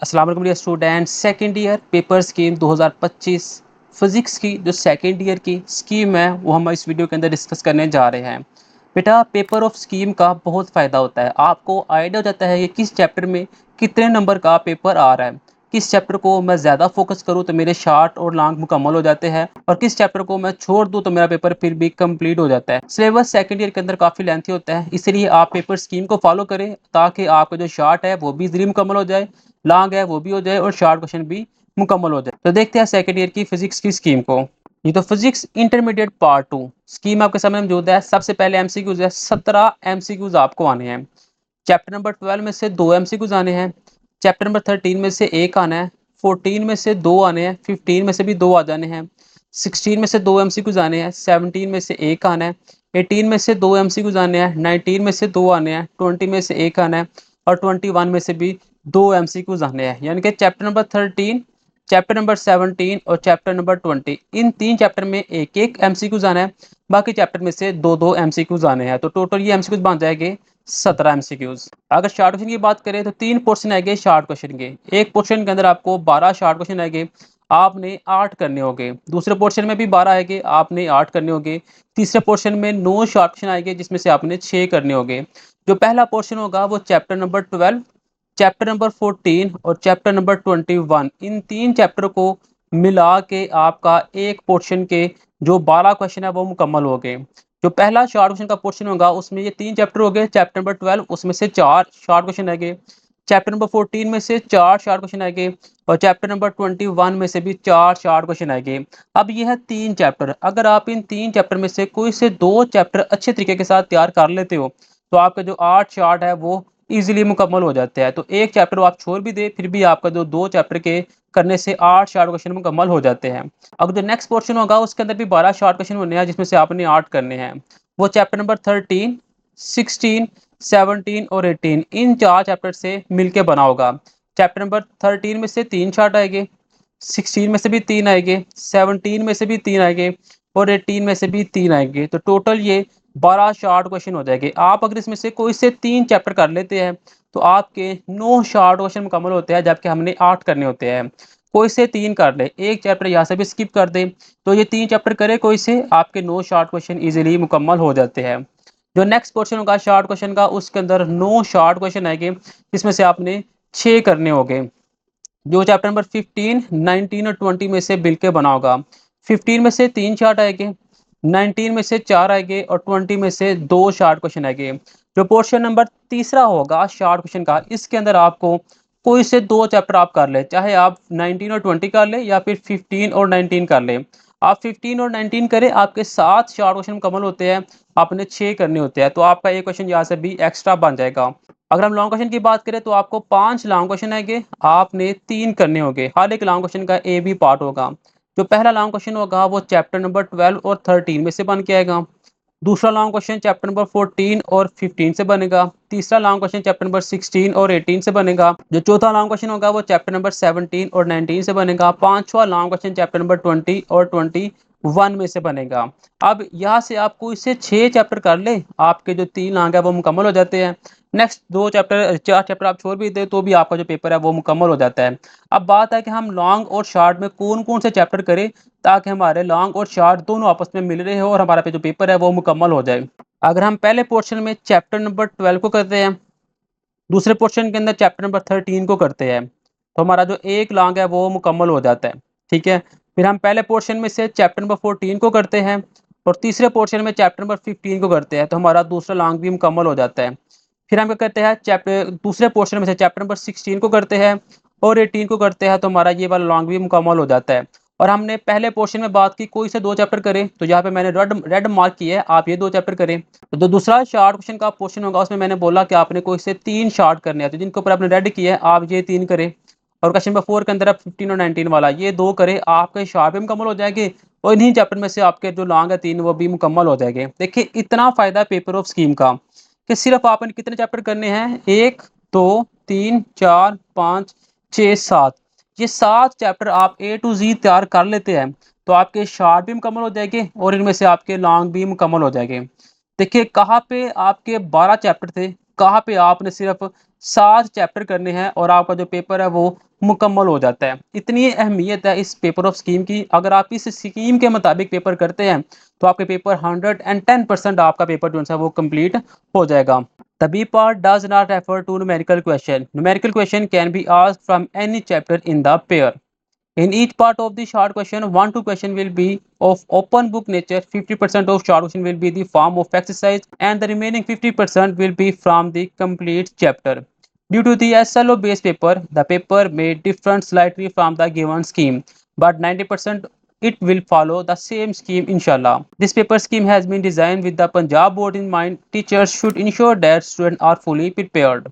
अस्सलाम वालेकुम dear student. Second year paper scheme 2025 physics की जो सेकेंड ईयर की स्कीम है वो हम इस वीडियो के अंदर डिस्कस करने जा रहे हैं। बेटा, पेपर ऑफ स्कीम का बहुत फ़ायदा होता है, आपको आइडिया हो जाता है कि किस चैप्टर में कितने नंबर का पेपर आ रहा है। किस चैप्टर को मैं ज़्यादा फोकस करूँ तो मेरे शार्ट और लॉन्ग मुकम्मल हो जाते हैं, और किस चैप्टर को मैं छोड़ दूँ तो मेरा पेपर फिर भी कंप्लीट हो जाता है। सिलेबस सेकंड ईयर के अंदर काफ़ी लेंथी होता है, इसलिए आप पेपर स्कीम को फॉलो करें ताकि आपका जो शार्ट है वो भी इजीली मुकम्मल हो जाए, लॉन्ग है वो भी हो जाए और शार्ट क्वेश्चन भी मुकम्मल हो जाए। तो देखते हैं सेकंड ईयर की फिजिक्स की स्कीम को। ये तो फिजिक्स इंटरमीडिएट पार्ट 2 स्कीम आपके सामने मौजूद है। सबसे पहले एमसीक्यूज है, 17 एमसीक्यूज आपको आने हैं। चैप्टर नंबर 12 में से 2 एमसीक्यूज आने हैं। चैप्टर नंबर 13 में से एक आना है। 14 में से 2 आने हैं। 15 में से भी 2 आ जाने हैं। 16 में से 2 एमसीक्यूज आने हैं। 17 में से एक आना है। 18 में से 2 एमसीक्यूज आने हैं। 19 में से 2 आने हैं। 20 में से एक आना है। और 21 में से भी 2 एमसीक्यूज आने हैं। यानी कि चैप्टर नंबर 13, चैप्टर नंबर 17 और चैप्टर नंबर 20, इन 3 चैप्टर में एक एक एमसीक्यूज आना है। बाकी चैप्टर में से 2 2 एमसीक्यूज आने हैं। तो टोटल ये एमसीक्यूज बन जाएंगे 17 एमसीक्यूज। अगर शार्ट क्वेश्चन की बात करें तो 3 पोर्शन आएंगे शार्ट क्वेश्चन के। एक पोर्शन के अंदर आपको 12 शार्ट क्वेश्चन आएंगे, आपने 8 करने होंगे। दूसरे पोर्शन में भी 12 आएंगे, आपने 8 करने होंगे। तीसरे पोर्शन में 9 शार्ट क्वेश्चन आएंगे जिसमें से आपने 6 करने होंगे। जो पहला पोर्शन होगा वो चैप्टर नंबर 12, चैप्टर नंबर 14 और चैप्टर नंबर 21, इन 3 चैप्टर को मिला के आपका एक पोर्शन के जो 12 क्वेश्चन है वो मुकम्मल हो गए। जो पहला शार्ट क्वेश्चन का पोर्शन होगा उसमें ये 3 चैप्टर हो गए। चैप्टर नंबर 12 उसमें से 4 शार्ट क्वेश्चन आएंगे। चैप्टर नंबर 14 में से 4 शार्ट क्वेश्चन आएंगे। और चैप्टर नंबर 21 में से भी 4 शार्ट क्वेश्चन आएंगे। अब ये है 3 चैप्टर। अगर आप इन 3 चैप्टर में से कोई से 2 चैप्टर अच्छे तरीके के साथ तैयार कर लेते हो तो आपका जो 8 शार्ट है वो इजीली मुकम्मल हो जाते हैं। तो एक चैप्टर आप छोड़ भी दे फिर भी आपका जो 2 चैप्टर के करने से 8 शार्ट क्वेश्चन मुकम्मल हो जाते हैं। अब जो नेक्स्ट पोर्शन होगा उसके अंदर भी 12 शार्ट क्वेश्चन होने हैं जिसमें से आपने 8 करने हैं। वो चैप्टर नंबर 13, 16, 17 और 18, इन 4 चैप्टर से मिलके बना होगा। चैप्टर नंबर 13 में से 3 शार्ट आएंगे। 16 में से भी 3 आएंगे। 17 में से भी 3 आएंगे। और 18 में से भी 3 आएंगे। तो टोटल ये 12 शार्ट क्वेश्चन हो जाएंगे। आप अगर इसमें से कोई से 3 चैप्टर कर लेते हैं तो आपके 9 शार्ट क्वेश्चन मुकम्मल होते हैं, जबकि हमने 8 करने होते हैं। कोई से 3 कर ले, एक चैप्टर यहाँ से भी स्किप कर दे तो ये 3 चैप्टर करे कोई से, आपके 9 शार्ट क्वेश्चन इजीली मुकम्मल हो जाते हैं। जो नेक्स्ट क्वेश्चन होगा शार्ट क्वेश्चन का उसके अंदर 9 शार्ट क्वेश्चन आएंगे जिसमें से आपने 6 करने होंगे। जो चैप्टर नंबर 15, 19 और 20 में से बिल के बना होगा। 15 में से 3 शार्ट आएंगे। 19 में से 4 आएंगे और 20 में से 2 शार्ट क्वेश्चन आएंगे। जो पोर्शन नंबर तीसरा होगा शार्ट क्वेश्चन का, इसके अंदर आपको कोई से 2 चैप्टर आप कर ले, चाहे आप 19 और 20 कर ले या फिर 15 और 19 कर ले। आप 15 और 19 करें, आपके 7 शार्ट क्वेश्चन मुकम्मल होते हैं, आपने 6 करने होते हैं। तो आपका एक क्वेश्चन यहाँ से भी एक्स्ट्रा बन जाएगा। अगर हम लॉन्ग क्वेश्चन की बात करें तो आपको 5 लॉन्ग क्वेश्चन आएंगे, आपने 3 करने होंगे। हर एक लॉन्ग क्वेश्चन का ए बी पार्ट होगा। जो पहला लॉन्ग क्वेश्चन होगा वो चैप्टर नंबर 12 और 13 में से बन के आएगा। दूसरा लॉन्ग क्वेश्चन चैप्टर नंबर 14 और 15 से बनेगा। तीसरा लॉन्ग क्वेश्चन चैप्टर नंबर 16 और 18 से बनेगा। जो चौथा लॉन्ग क्वेश्चन होगा वो चैप्टर नंबर 17 और 19 से बनेगा। पांचवा लॉन्ग क्वेश्चन चैप्टर नंबर 20 और 21 में से बनेगा। अब यहाँ से आप कोई से 6 चैप्टर कर ले, आपके जो 3 लॉन्ग है वो मुकम्मल हो जाते हैं। नेक्स्ट 2 चैप्टर 4 चैप्टर आप छोड़ भी दे तो भी आपका जो पेपर है वो मुकम्मल हो जाता है। अब बात है कि हम लॉन्ग और शॉर्ट में कौन कौन से चैप्टर करें ताकि हमारे लॉन्ग और शॉर्ट दोनों आपस में मिल रहे हो और हमारा जो पेपर है वो मुकम्मल हो जाए। अगर हम पहले पोर्शन में चैप्टर नंबर 12 को करते हैं, दूसरे पोर्शन के अंदर चैप्टर नंबर 13 को करते हैं, तो हमारा जो एक लॉन्ग है वो मुकम्मल हो जाता है। ठीक है। फिर हम पहले पोर्शन में से चैप्टर नंबर 14 को करते हैं और तीसरे पोर्शन में चैप्टर नंबर 15 को करते हैं, तो हमारा दूसरा लॉन्ग भी मुकम्मल हो जाता है। फिर हम क्या करते हैं, चैप्टर दूसरे पोर्शन में से चैप्टर नंबर 16 को करते हैं और 18 को करते हैं, तो हमारा ये वाला लॉन्ग भी मुकम्मल हो जाता है। और हमने पहले पोर्शन में बात की कोई से 2 चैप्टर करें, तो यहाँ पे मैंने रेड रेड मार्क किया है, आप ये 2 चैप्टर करें। तो जो दूसरा शार्ट क्वेश्चन का पोर्शन होगा उसमें मैंने बोला कि आपने कोई से 3 शार्ट करने हैं, तो जिनके ऊपर आपने रेड किया है आप ये 3 करें। और क्वेश्चन नंबर 4 के अंदर आप 15 और 19 वाला ये 2 करें, आपके शार्ट भी मुकम्मल हो जाएंगे और इन्हीं चैप्टर में से आपके जो लॉन्ग है 3 वो भी मुकम्मल हो जाएंगे। देखिए इतना फायदा है पेपर ऑफ स्कीम का कि सिर्फ आपने कितने चैप्टर करने हैं, 1 2 3 4 5 6 7, ये 7 चैप्टर आप ए टू जी तैयार कर लेते हैं तो आपके शार्ट भी मुकम्मल हो जाएंगे और इनमें से आपके लॉन्ग भी मुकम्मल हो जाएंगे। देखिए कहाँ पे आपके 12 चैप्टर थे, कहाँ पे आपने सिर्फ 7 चैप्टर करने हैं और आपका जो पेपर है वो मुकम्मल हो जाता है। इतनी अहमियत है इस पेपर ऑफ स्कीम की, अगर आप इस स्कीम के मुताबिक पेपर करते हैं तो आपके पेपर 110% आपका पेपर जो है वो कंप्लीट हो जाएगा। The B part does not refer to numerical question. Numerical question can be asked from any chapter in the pair. In each part of the short question, 1 2 question will be of open book nature, 50% of short question will be the form of exercise, and the remaining 50% will be from the complete chapter. Due to the SLO based paper, the paper may differ slightly from the given scheme, but 90% it will follow the same scheme inshallah. This paper scheme has been designed with the Punjab board in mind. Teachers should ensure that students are fully prepared.